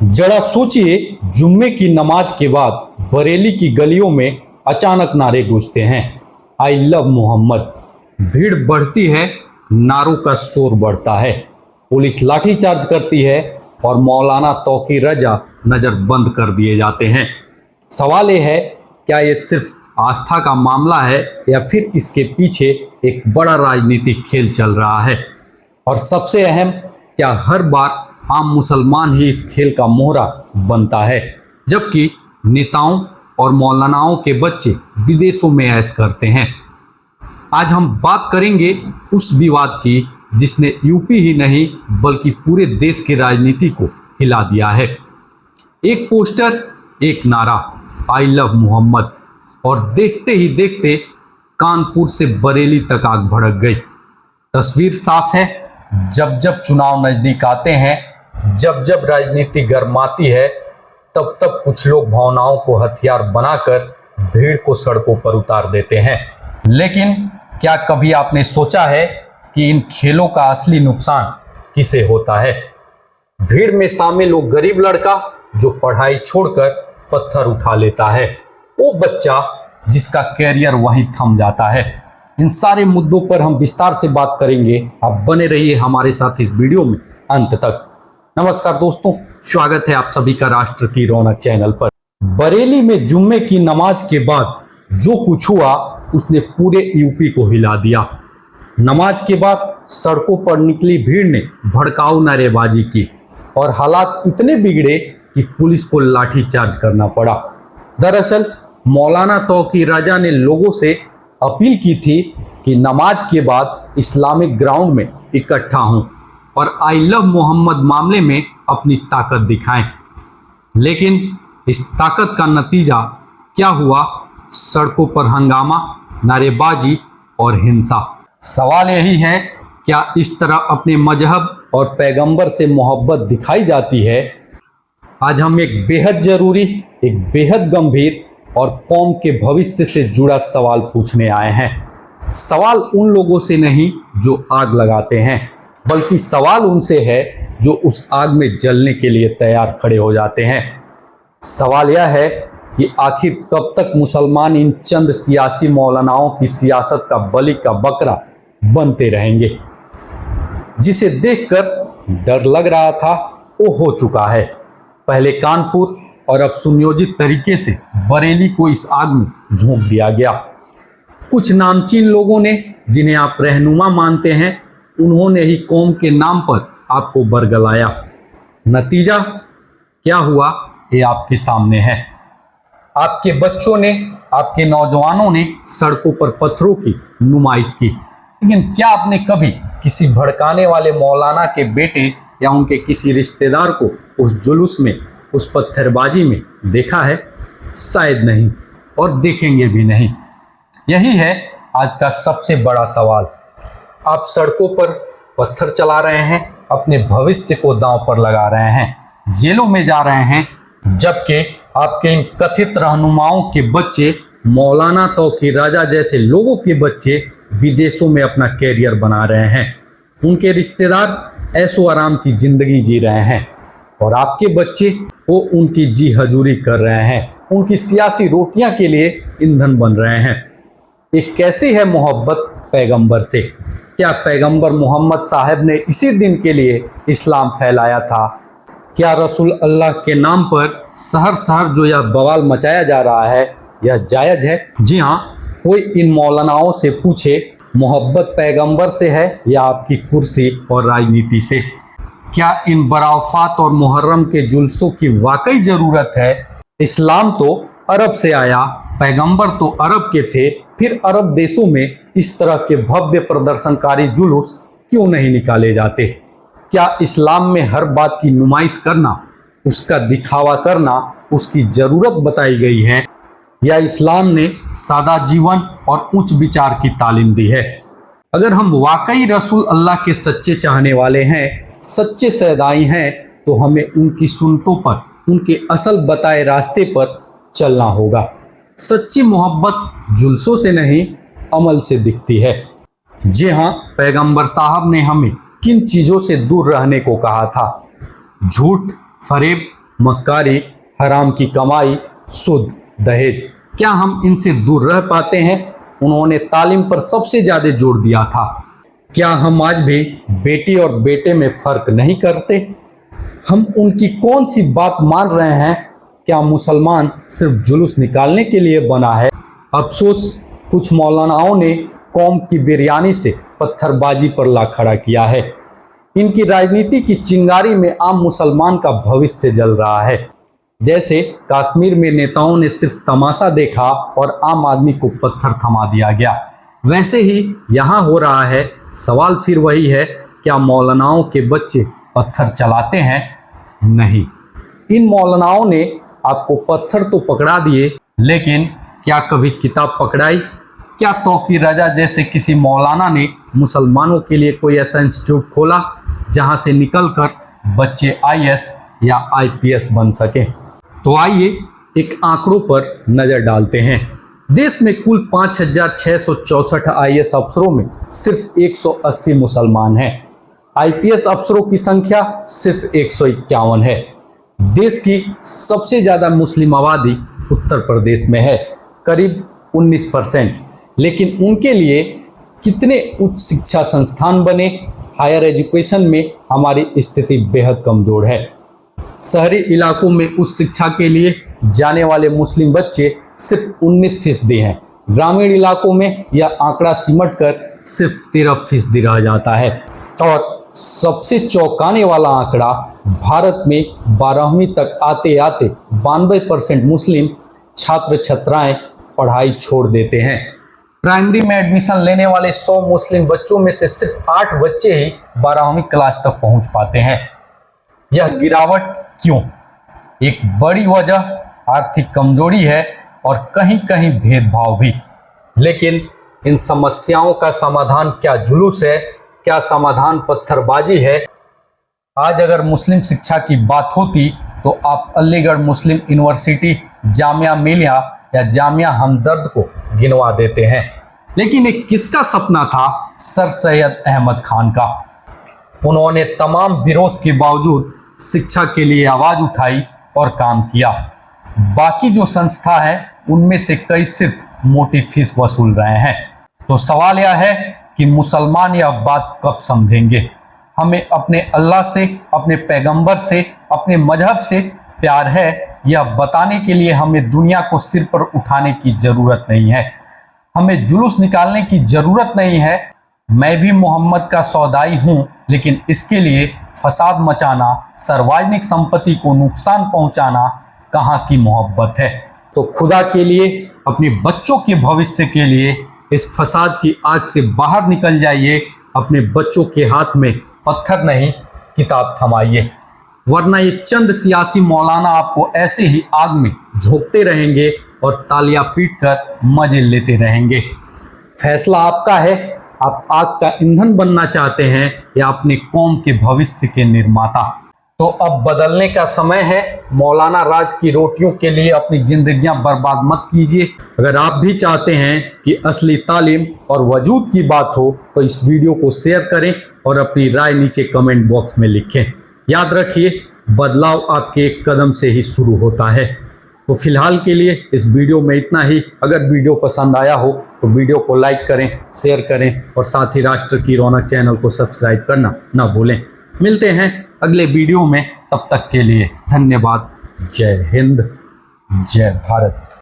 जरा सोचिए, जुम्मे की नमाज के बाद बरेली की गलियों में अचानक नारे गूंजते हैं, आई लव मोहम्मद। भीड़ बढ़ती है, नारों का शोर बढ़ता है, पुलिस लाठीचार्ज करती है और मौलाना तौकी रजा नजर बंद कर दिए जाते हैं। सवाल यह है, क्या ये सिर्फ आस्था का मामला है या फिर इसके पीछे एक बड़ा राजनीतिक खेल चल रहा है? और सबसे अहम, क्या हर बार आम मुसलमान ही इस खेल का मोहरा बनता है, जबकि नेताओं और मौलानाओं के बच्चे विदेशों में ऐश करते हैं? आज हम बात करेंगे उस विवाद की जिसने यूपी ही नहीं बल्कि पूरे देश की राजनीति को हिला दिया है। एक पोस्टर, एक नारा, आई लव मोहम्मद, और देखते ही देखते कानपुर से बरेली तक आग भड़क गई। तस्वीर साफ है, जब जब चुनाव नजदीक आते हैं, जब जब राजनीति गर्माती है, तब तब कुछ लोग भावनाओं को हथियार बनाकर भीड़ को सड़कों पर उतार देते हैं। लेकिन क्या कभी आपने सोचा है कि इन खेलों का असली नुकसान किसे होता है? भीड़ में शामिल वो गरीब लड़का जो पढ़ाई छोड़कर पत्थर उठा लेता है, वो बच्चा जिसका कैरियर वहीं थम जाता है। इन सारे मुद्दों पर हम विस्तार से बात करेंगे। आप बने रहिए हमारे साथ इस वीडियो में अंत तक। नमस्कार दोस्तों, स्वागत है आप सभी का राष्ट्र की रौनक चैनल पर। बरेली में जुम्मे की नमाज के बाद जो कुछ हुआ उसने पूरे यूपी को हिला दिया। नमाज के बाद सड़कों पर निकली भीड़ ने भड़काऊ नारेबाजी की और हालात इतने बिगड़े कि पुलिस को लाठीचार्ज करना पड़ा। दरअसल मौलाना तौकी रजा ने लोगों से अपील की थी कि नमाज के बाद इस्लामिक ग्राउंड में इकट्ठा हों और आई लव मोहम्मद मामले में अपनी ताकत दिखाएं। लेकिन इस ताकत का नतीजा क्या हुआ? सड़कों पर हंगामा, नारेबाजी और हिंसा। सवाल यही है, क्या इस तरह अपने मजहब और पैगंबर से मोहब्बत दिखाई जाती है? आज हम एक बेहद जरूरी, एक बेहद गंभीर और कौम के भविष्य से जुड़ा सवाल पूछने आए हैं। सवाल उन लोगों से नहीं जो आग लगाते हैं, बल्कि सवाल उनसे है जो उस आग में जलने के लिए तैयार खड़े हो जाते हैं। सवाल यह है कि आखिर कब तक मुसलमान इन चंद सियासी मौलानाओं की सियासत का बलि का बकरा बनते रहेंगे? जिसे देखकर डर लग रहा था वो हो चुका है। पहले कानपुर और अब सुनियोजित तरीके से बरेली को इस आग में झोंक दिया गया। कुछ नामचीन लोगों ने, जिन्हें आप रहनुमा मानते हैं, उन्होंने ही कौम के नाम पर आपको बरगलाया। नतीजा क्या हुआ ये आपके सामने है। आपके बच्चों ने, आपके नौजवानों ने सड़कों पर पत्थरों की नुमाइश की। लेकिन क्या आपने कभी किसी भड़काने वाले मौलाना के बेटे या उनके किसी रिश्तेदार को उस जुलूस में, उस पत्थरबाजी में देखा है? शायद नहीं, और देखेंगे भी नहीं। यही है आज का सबसे बड़ा सवाल। आप सड़कों पर पत्थर चला रहे हैं, अपने भविष्य को दांव पर लगा रहे हैं, जेलों में जा रहे हैं, जबकि आपके इन कथित रहनुमाओं के बच्चे, मौलाना तौकी रजा जैसे लोगों के बच्चे विदेशों में अपना कैरियर बना रहे हैं। उनके रिश्तेदार ऐशो आराम की जिंदगी जी रहे हैं और आपके बच्चे वो उनकी जी हजूरी कर रहे हैं, उनकी सियासी रोटियां के लिए ईंधन बन रहे हैं। ये कैसी है मोहब्बत पैगंबर से? क्या पैगंबर मोहम्मद साहब ने इसी दिन के लिए इस्लाम फैलाया था? क्या रसूल अल्लाह के नाम पर शहर शहर जो यह बवाल मचाया जा रहा है, यह जायज़ है? जी हाँ, कोई इन मौलानाओं से पूछे, मोहब्बत पैगंबर से है या आपकी कुर्सी और राजनीति से? क्या इन बराफात और मुहर्रम के जुलूसों की वाकई ज़रूरत है? इस्लाम तो अरब से आया, पैगंबर तो अरब के थे, फिर अरब देशों में इस तरह के भव्य प्रदर्शनकारी जुलूस क्यों नहीं निकाले जाते? क्या इस्लाम में हर बात की नुमाइश करना, उसका दिखावा करना उसकी ज़रूरत बताई गई है, या इस्लाम ने सादा जीवन और उच्च विचार की तालीम दी है? अगर हम वाकई रसूल अल्लाह के सच्चे चाहने वाले हैं, सच्चे सैदाई हैं, तो हमें उनकी सुन्नतों पर, उनके असल बताए रास्ते पर चलना होगा। सच्ची मोहब्बत जुल्सों से नहीं, अमल से दिखती है। जी हाँ, पैगंबर साहब ने हमें किन चीज़ों से दूर रहने को कहा था? झूठ, फरेब, मक्कारी, हराम की कमाई, शुद्ध दहेज। क्या हम इनसे दूर रह पाते हैं? उन्होंने तालीम पर सबसे ज्यादा जोर दिया था। क्या हम आज भी बेटी और बेटे में फर्क नहीं करते? हम उनकी कौन सी बात मान रहे हैं? क्या मुसलमान सिर्फ जुलूस निकालने के लिए बना है? अफसोस, कुछ मौलानाओं ने कौम की बिरयानी से पत्थरबाजी पर ला खड़ा किया है। इनकी राजनीति की चिंगारी में आम मुसलमान का भविष्य जल रहा है। जैसे कश्मीर में नेताओं ने सिर्फ तमाशा देखा और आम आदमी को पत्थर थमा दिया गया, वैसे ही यहाँ हो रहा है। सवाल फिर वही है, क्या मौलानाओं के बच्चे पत्थर चलाते हैं? नहीं। इन मौलानाओं ने आपको पत्थर तो पकड़ा दिए, लेकिन क्या कभी किताब पकड़ाई? क्या तौकीर रजा जैसे किसी मौलाना ने मुसलमानों के लिए कोई ऐसा इंस्टीट्यूट खोला जहां से निकलकर बच्चे IAS या IPS बन सके? तो आइए एक आंकड़ों पर नजर डालते हैं। देश में कुल 5,664 IAS अफसरों में सिर्फ 180 मुसलमान हैं। IPS अफसरों की संख्या सिर्फ 151 है। देश की सबसे ज्यादा मुस्लिम आबादी उत्तर प्रदेश में है, करीब 19%। लेकिन उनके लिए कितने उच्च शिक्षा संस्थान बने? हायर एजुकेशन में हमारी स्थिति बेहद कमजोर है। शहरी इलाकों में उच्च शिक्षा के लिए जाने वाले मुस्लिम बच्चे सिर्फ 19% हैं। ग्रामीण इलाकों में यह आंकड़ा सिमट कर सिर्फ 13% रह जाता है। और सबसे चौंकाने वाला आंकड़ा, भारत में 12वीं तक आते आते 92% मुस्लिम छात्र छात्राएं पढ़ाई छोड़ देते हैं। प्राइमरी में एडमिशन लेने वाले 100 मुस्लिम बच्चों में से सिर्फ 8 बच्चे ही 12वीं क्लास तक पहुंच पाते हैं। यह गिरावट क्यों? एक बड़ी वजह आर्थिक कमजोरी है और कहीं कहीं भेदभाव भी। लेकिन इन समस्याओं का समाधान क्या जुलूस है? क्या समाधान पत्थरबाजी है? आज अगर मुस्लिम शिक्षा की बात होती तो आप अलीगढ़ मुस्लिम यूनिवर्सिटी, जामिया मिलिया या जामिया हमदर्द को गिनवा देते हैं। लेकिन एक किसका सपना था? सर सैयद अहमद खान का। उन्होंने तमाम विरोध के बावजूद शिक्षा के लिए आवाज उठाई और काम किया। बाकी जो संस्था है उनमें से कई सिर्फ मोटी फीस वसूल रहे हैं। तो सवाल यह है कि मुसलमान यह बात कब समझेंगे? हमें अपने अल्लाह से, अपने पैगंबर से, अपने मजहब से प्यार है, यह बताने के लिए हमें दुनिया को सिर पर उठाने की जरूरत नहीं है। हमें जुलूस निकालने की जरूरत नहीं है। मैं भी मोहम्मद का सौदाई हूं, लेकिन इसके लिए फसाद मचाना, सार्वजनिक संपत्ति को नुकसान पहुंचाना कहां की मोहब्बत है? तो खुदा के लिए, अपने बच्चों के भविष्य के लिए इस फसाद की आग से बाहर निकल जाइए। अपने बच्चों के हाथ में पत्थर नहीं, किताब थमाइए, वरना ये चंद सियासी मौलाना आपको ऐसे ही आग में झोंकते रहेंगे और तालियां पीटकर मजे लेते रहेंगे। फैसला आपका है। आप आग का ईंधन बनना चाहते हैं या अपने कौम के भविष्य के निर्माता? तो अब बदलने का समय है। मौलाना राज की रोटियों के लिए अपनी जिंदगियां बर्बाद मत कीजिए। अगर आप भी चाहते हैं कि असली तालीम और वजूद की बात हो तो इस वीडियो को शेयर करें और अपनी राय नीचे कमेंट बॉक्स में लिखें। याद रखिए, बदलाव आपके एक कदम से ही शुरू होता है। तो फिलहाल के लिए इस वीडियो में इतना ही। अगर वीडियो पसंद आया हो तो वीडियो को लाइक करें, शेयर करें और साथ ही राष्ट्र की रौनक चैनल को सब्सक्राइब करना ना भूलें। मिलते हैं अगले वीडियो में, तब तक के लिए धन्यवाद। जय हिंद, जय भारत।